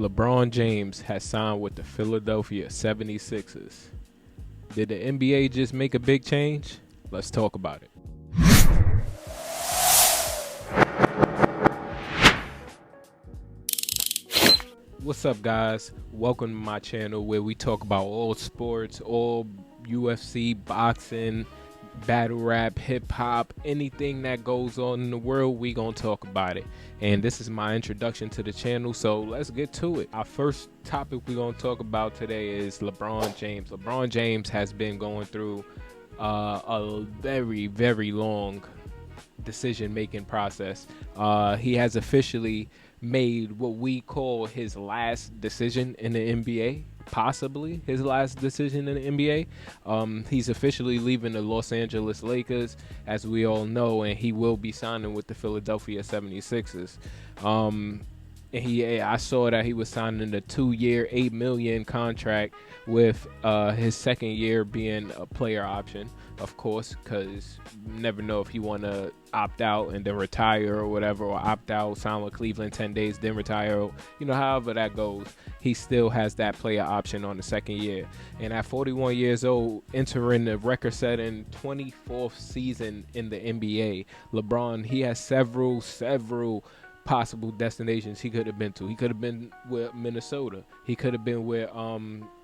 LeBron James has signed with the Philadelphia 76ers. Did the NBA just make a big change? Let's talk about it. What's up, guys? Welcome to my channel where we talk about all sports, all UFC, boxing, battle rap, hip-hop, anything that goes on in the world, we gonna talk about it. And this is my introduction to the channel, so let's get to it. Our first topic we're gonna talk about today is LeBron James. LeBron James has been going through a very, very long decision-making process. He has officially made what we call his last decision in the NBA. Possibly his last decision in the NBA. He's officially leaving the Los Angeles Lakers, as we all know, and he will be signing with the Philadelphia 76ers. I saw that he was signing a 2-year, $8 million contract with his second year being a player option, of course, because you never know if he want to opt out and then retire or whatever, or opt out, sign with Cleveland 10 days, then retire. You know, however that goes, he still has that player option on the second year. And at 41 years old, entering the record-setting 24th season in the NBA, LeBron, he has several possible destinations he could have been to. He could have been with Minnesota. He could have been with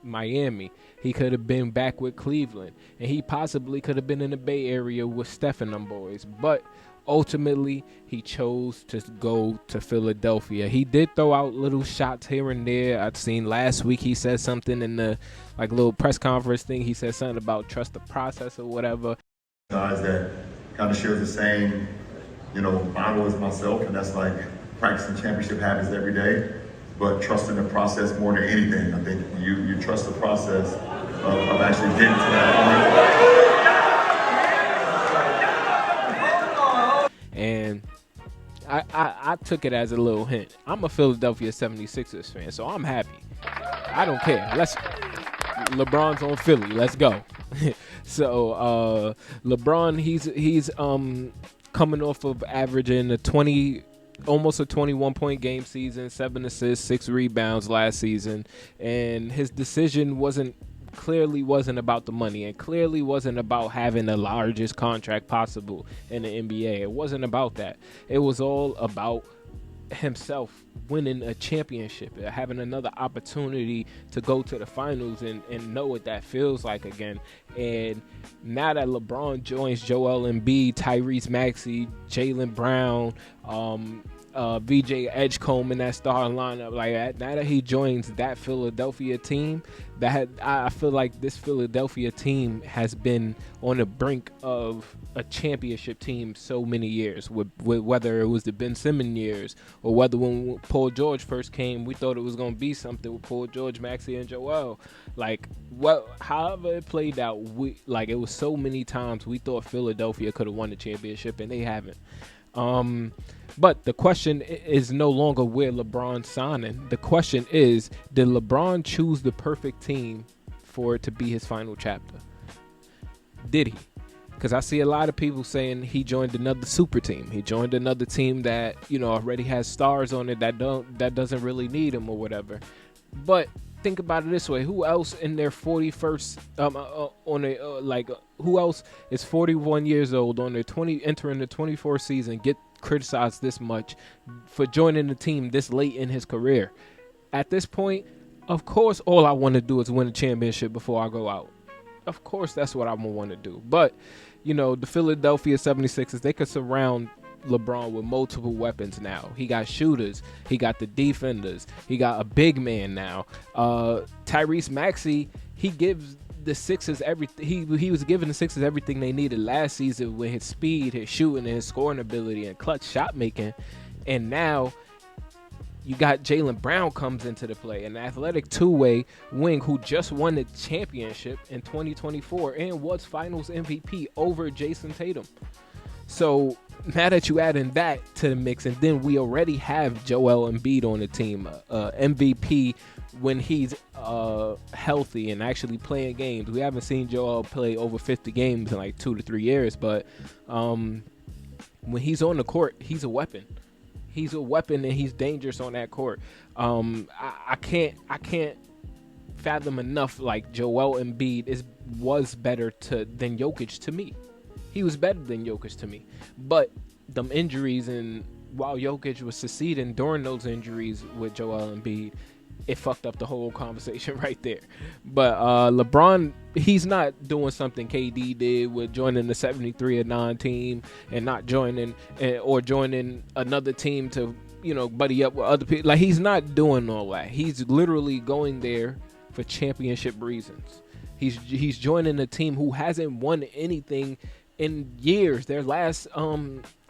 Miami. He could have been back with Cleveland. And he possibly could have been in the Bay Area with Steph and them boys. But ultimately, he chose to go to Philadelphia. He did throw out little shots here and there. I've seen last week he said something in the little press conference thing. He said something about trust the process or whatever. Guys that kind of shares the same motto as myself, and that's like practicing championship habits every day, but trusting the process more than anything. I think you trust the process of actually getting to that point. And I took it as a little hint. I'm a Philadelphia 76ers fan, so I'm happy. I don't care. LeBron's on Philly. Let's go. So LeBron, he's coming off of averaging almost a 21-point game season, 7 assists, 6 rebounds last season, and his decision clearly wasn't about the money, and clearly wasn't about having the largest contract possible in the NBA. It wasn't about that. It was all about himself winning a championship, having another opportunity to go to the finals and know what that feels like again. And now that LeBron joins Joel Embiid, Tyrese Maxey, Jaylen Brown, VJ Edgecombe in that starting lineup, now that he joins that Philadelphia team, I feel like this Philadelphia team has been on the brink of a championship team so many years, with whether it was the Ben Simmons years, or whether when Paul George first came, we thought it was going to be something with Paul George, Maxey, and Joel. However it played out, it was so many times we thought Philadelphia could have won the championship, and they haven't. But the question is no longer where LeBron's signing. The question is, did LeBron choose the perfect team for it to be his final chapter? Did he? Because I see a lot of people saying he joined another super team. He joined another team that, already has stars on it that doesn't really need him or whatever. But think about it this way: who else in their 41st who else is 41 years old on their entering the 24th season, get criticized this much for joining the team this late in his career? At this point, of course, all I want to do is win a championship before I go out. Of course, that's what I want to do. But, the Philadelphia 76ers, they could surround LeBron with multiple weapons now. He got shooters. He got the defenders. He got a big man now. Tyrese Maxey, he gives the Sixers everything. He was giving the Sixers everything they needed last season with his speed, his shooting, and his scoring ability and clutch shot making. And now you got Jaylen Brown comes into the play, an athletic two-way wing who just won the championship in 2024 and was Finals MVP over Jason Tatum. So now that you add in that to the mix, and then we already have Joel Embiid on the team, MVP when he's healthy and actually playing games. We haven't seen Joel play over 50 games in 2 to 3 years, but when he's on the court, he's a weapon. He's a weapon and he's dangerous on that court. I can't fathom enough. Like, Joel Embiid was better than Jokic to me. He was better than Jokic to me. But them injuries, and while Jokic was succeeding during those injuries with Joel Embiid, it fucked up the whole conversation right there. But LeBron, he's not doing something KD did with joining the 73-9 team and not joining or joining another team to, buddy up with other people. Like, he's not doing all that. He's literally going there for championship reasons. He's joining a team who hasn't won anything in years. Their last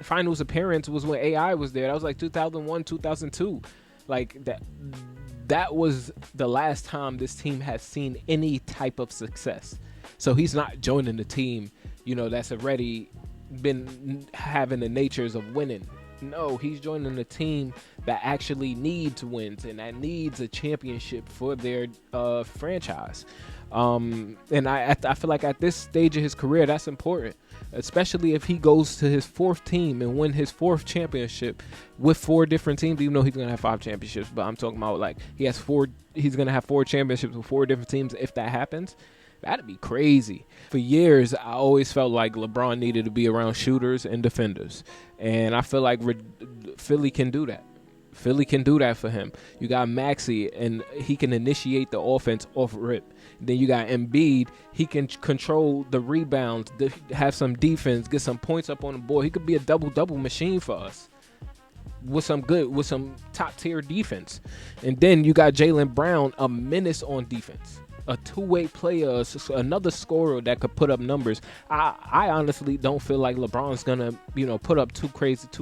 finals appearance was when AI was there. That was like 2001, 2002. Like, that was the last time this team has seen any type of success. So he's not joining the team, that's already been having the natures of winning. No, he's joining a team that actually needs wins and that needs a championship for their franchise. And I feel like at this stage of his career, that's important, especially if he goes to his fourth team and win his fourth championship with 4 different teams, even though he's going to have 5 championships. But I'm talking about, like, he's going to have 4 championships with 4 different teams. If that happens, that'd be crazy. For years, I always felt like LeBron needed to be around shooters and defenders. And I feel like Philly can do that. Philly can do that for him. You got Maxey, and he can initiate the offense off rip. Then you got Embiid. He can control the rebounds, have some defense, get some points up on the board. He could be a double-double machine for us with some top-tier defense. And then you got Jaylen Brown, a menace on defense. A two-way player, another scorer that could put up numbers. I honestly don't feel like LeBron's gonna, put up too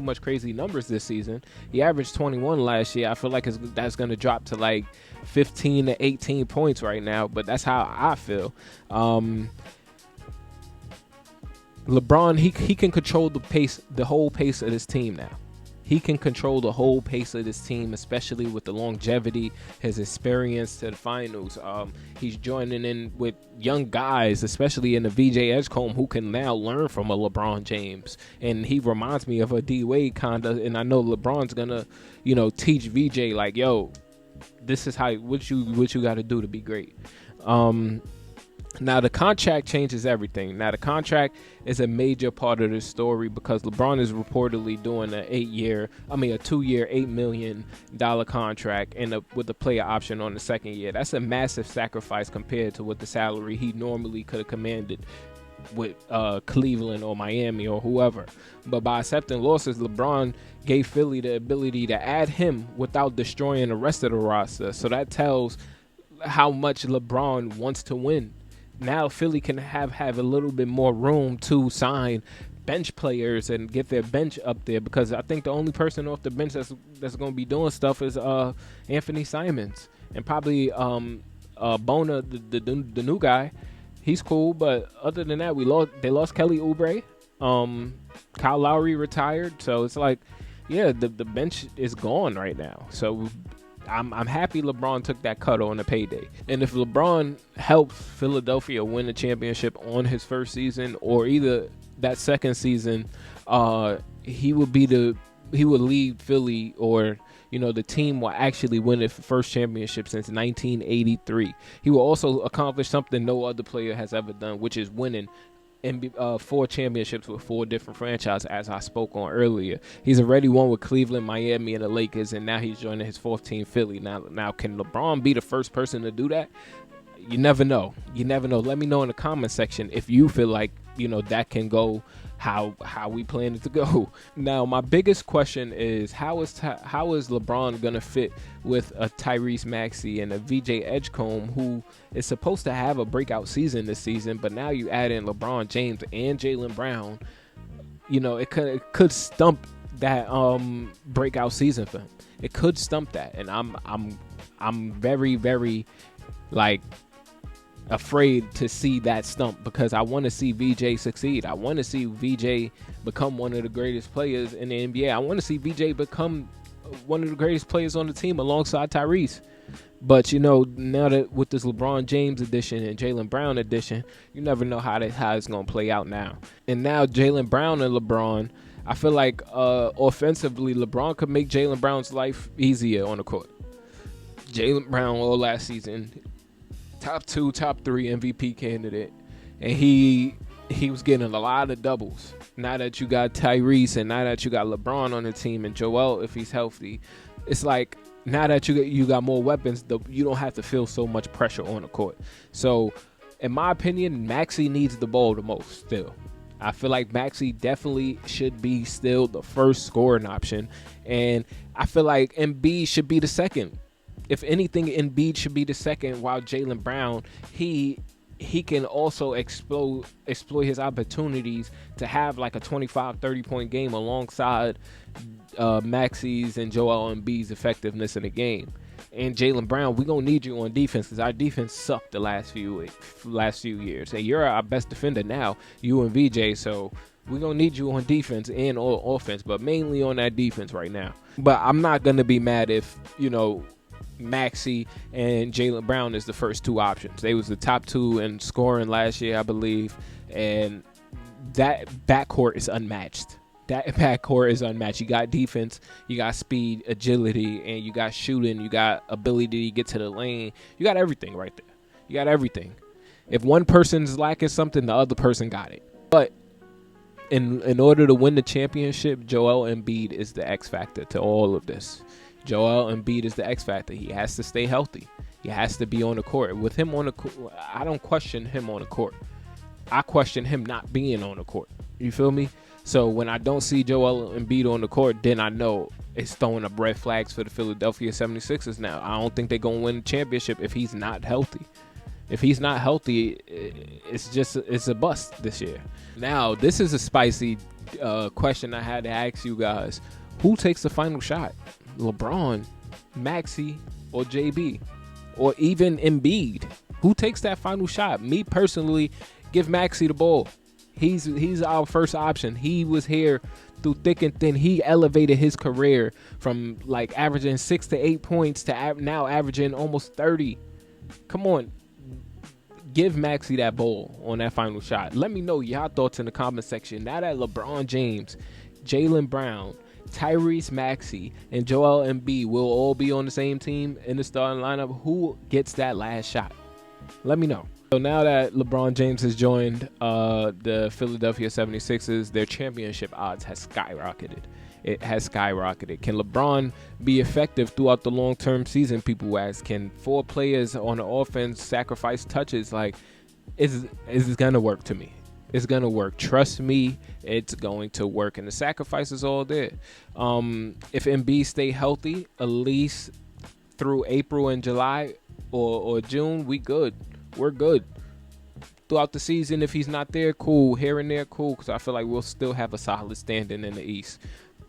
much crazy numbers this season. He averaged 21 last year. I feel like that's gonna drop to like 15 to 18 points right now. But that's how I feel. LeBron, he can control the whole pace of this team now. He can control the whole pace of this team, especially with the longevity, his experience to the finals. He's joining in with young guys, especially in the VJ Edgecombe, who can now learn from a LeBron James. And he reminds me of a D-Wade kind of, and I know LeBron's going to, teach VJ, like, yo, this is what you got to do to be great. Now, the contract changes everything. Now, the contract is a major part of this story because LeBron is reportedly doing a 2-year, $8 million contract and with a player option on the second year. That's a massive sacrifice compared to what the salary he normally could have commanded with Cleveland or Miami or whoever. But by accepting losses, LeBron gave Philly the ability to add him without destroying the rest of the roster. So that tells how much LeBron wants to win. Now Philly can have a little bit more room to sign bench players and get their bench up there, because I think the only person off the bench that's going to be doing stuff is Anthony Simons, and probably Bona, the new guy. He's cool, but other than that, they lost Kelly Oubre. Kyle Lowry retired, so it's like, yeah, the bench is gone right now. So I'm happy LeBron took that cut on the payday. And if LeBron helps Philadelphia win the championship on his first season or either that second season, he would lead Philly, or the team will actually win its first championship since 1983. He will also accomplish something no other player has ever done, which is winning 4 championships with 4 different franchises, as I spoke on earlier. He's already won with Cleveland, Miami, and the Lakers, and now he's joining his 4th team, Philly. Now, can LeBron be the first person to do that? You never know. Let me know in the comment section if you feel like, that can go how we plan it to go. Now, my biggest question is how is LeBron gonna fit with a Tyrese Maxey and a VJ Edgecombe, who is supposed to have a breakout season this season, but now you add in LeBron James and Jaylen Brown. It could stump that breakout season for him. It could stump that, and I'm very, very afraid to see that stump, because I want to see VJ succeed. I want to see VJ become one of the greatest players in the NBA. I want to see VJ become one of the greatest players on the team alongside Tyrese. But now that with this LeBron James edition and Jaylen Brown edition, you never know how it's going to play out now. And now Jaylen Brown and LeBron, I feel like offensively, LeBron could make Jaylen Brown's life easier on the court. Jaylen Brown all last season, top 2, top 3 MVP candidate, and he was getting a lot of doubles. Now that you got Tyrese and now that you got LeBron on the team and Joel, if he's healthy, it's like now that you got more weapons, you don't have to feel so much pressure on the court. So, in my opinion, Maxey needs the ball the most still. I feel like Maxey definitely should be still the first scoring option, and I feel like Embiid should be the second. If anything, Embiid should be the second, while Jaylen Brown, he can also exploit his opportunities to have like a 25, 30-point game alongside Maxey's and Joel Embiid's effectiveness in the game. And Jaylen Brown, we're going to need you on defense because our defense sucked the last few years. And you're our best defender now, you and VJ, so we're going to need you on defense and on offense, but mainly on that defense right now. But I'm not going to be mad if, Maxey and Jaylen Brown is the first 2 options. They was the top 2 in scoring last year, I believe, and that backcourt is unmatched. You got defense, you got speed, agility, and you got shooting, you got ability to get to the lane. You got everything right there. You got everything. If one person's lacking something, the other person got it. But in order to win the championship, Joel Embiid is the X factor to all of this. Joel Embiid is the X factor. He has to stay healthy. He has to be on the court. With him on the court, I don't question him on the court. I question him not being on the court. You feel me? So when I don't see Joel Embiid on the court, then I know it's throwing up red flags for the Philadelphia 76ers now. I don't think they're going to win the championship if he's not healthy. If he's not healthy, it's a bust this year. Now, this is a spicy question I had to ask you guys. Who takes the final shot? LeBron, Maxey, or JB? Or even Embiid? Who takes that final shot? Me personally, give Maxey the ball. He's our first option. He was here through thick and thin. He elevated his career from like averaging 6 to 8 points to now averaging almost 30. Come on. Give Maxey that ball on that final shot. Let me know your thoughts in the comment section. Now that LeBron James, Jaylen Brown, Tyrese Maxey, and Joel Embiid will all be on the same team in the starting lineup, who gets that last shot? Let me know. So now that LeBron James has joined the Philadelphia 76ers, their championship odds has skyrocketed. It has skyrocketed. Can LeBron be effective throughout the long-term season, people ask? Can 4 players on the offense sacrifice touches? Like, is going to work to me. It's going to work. Trust me, it's going to work. And the sacrifice is all there. If Embiid stay healthy, at least through April and July or June, we good. We're good. Throughout the season, if he's not there, cool. Here and there, cool. Because I feel like we'll still have a solid standing in the East.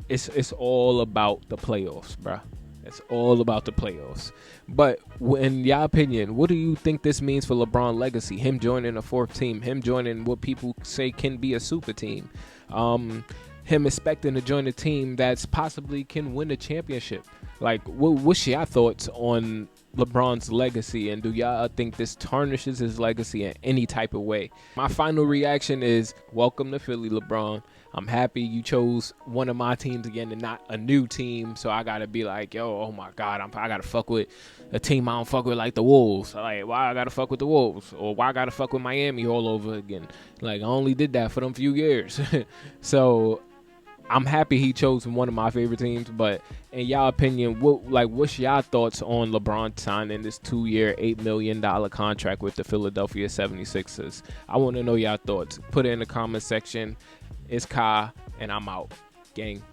It's all about the playoffs, bruh. It's all about the playoffs. But in your opinion, what do you think this means for LeBron's legacy? Him joining a 4th team. Him joining what people say can be a super team. Him expecting to join a team that's possibly can win a championship. Like, what's your thoughts on LeBron's legacy, and do y'all think this tarnishes his legacy in any type of way? My final reaction is, welcome to Philly, LeBron. I'm happy you chose one of my teams again and not a new team, so I gotta be like, yo, oh my God, I gotta fuck with a team I don't fuck with, like the Wolves. Like, why I gotta fuck with the Wolves? Or why I gotta fuck with Miami all over again? Like, I only did that for them few years. So I'm happy he chose one of my favorite teams, but in y'all opinion, what's y'all thoughts on LeBron signing this 2-year, $8 million contract with the Philadelphia 76ers? I want to know y'all thoughts. Put it in the comment section. It's Kai, and I'm out. Gang.